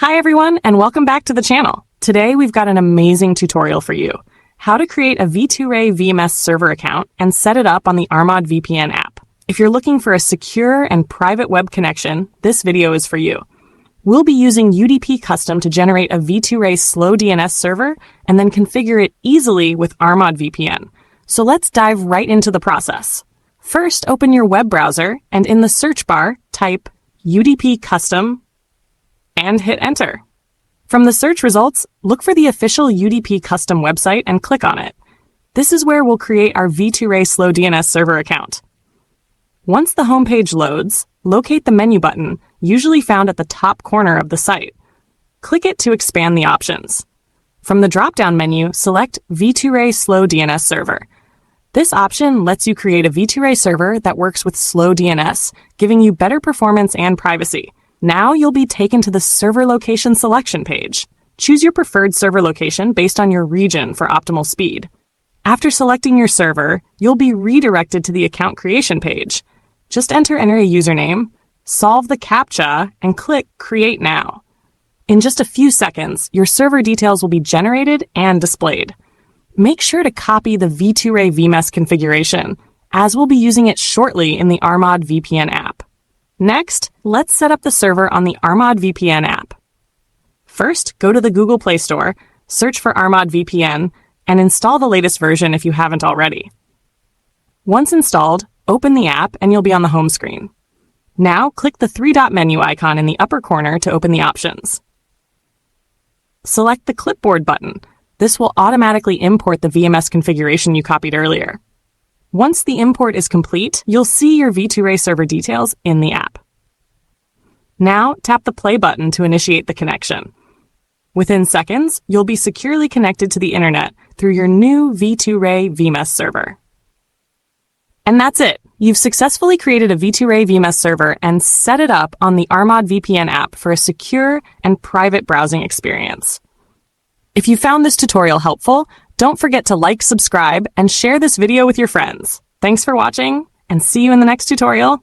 Hi everyone, and welcome back to the channel. Today we've got an amazing tutorial for you. How to create a V2Ray VMess server account and set it up on the Armod VPN app. If you're looking for a secure and private web connection, this video is for you. We'll be using UDP Custom to generate a V2Ray Slow DNS server and then configure it easily with Armod VPN. So let's dive right into the process. First, open your web browser and in the search bar, type UDP Custom and hit enter. From the search results, look for the official UDP Custom website and click on it. This is where we'll create our V2Ray Slow DNS server account. Once the homepage loads, locate the menu button, usually found at the top corner of the site. Click it to expand the options. From the drop-down menu, select V2Ray Slow DNS server. This option lets you create a V2Ray server that works with slow DNS, giving you better performance and privacy. Now you'll be taken to the server location selection page. Choose your preferred server location based on your region for optimal speed. After selecting your server, you'll be redirected to the account creation page. Just enter a username, solve the CAPTCHA, and click Create Now. In just a few seconds, your server details will be generated and displayed. Make sure to copy the V2Ray VMess configuration, as we'll be using it shortly in the Armod VPN app. Next, let's set up the server on the Armod VPN app. First, go to the Google Play Store, search for Armod VPN, and install the latest version if you haven't already. Once installed, open the app and you'll be on the home screen. Now, click the three-dot menu icon in the upper corner to open the options. Select the clipboard button. This will automatically import the VMS configuration you copied earlier. Once the import is complete, you'll see your V2Ray server details in the app. Now, tap the play button to initiate the connection. Within seconds, you'll be securely connected to the internet through your new V2Ray VMess server. And that's it. You've successfully created a V2Ray VMess server and set it up on the Armod VPN app for a secure and private browsing experience. If you found this tutorial helpful, don't forget to like, subscribe, and share this video with your friends. Thanks for watching, and see you in the next tutorial.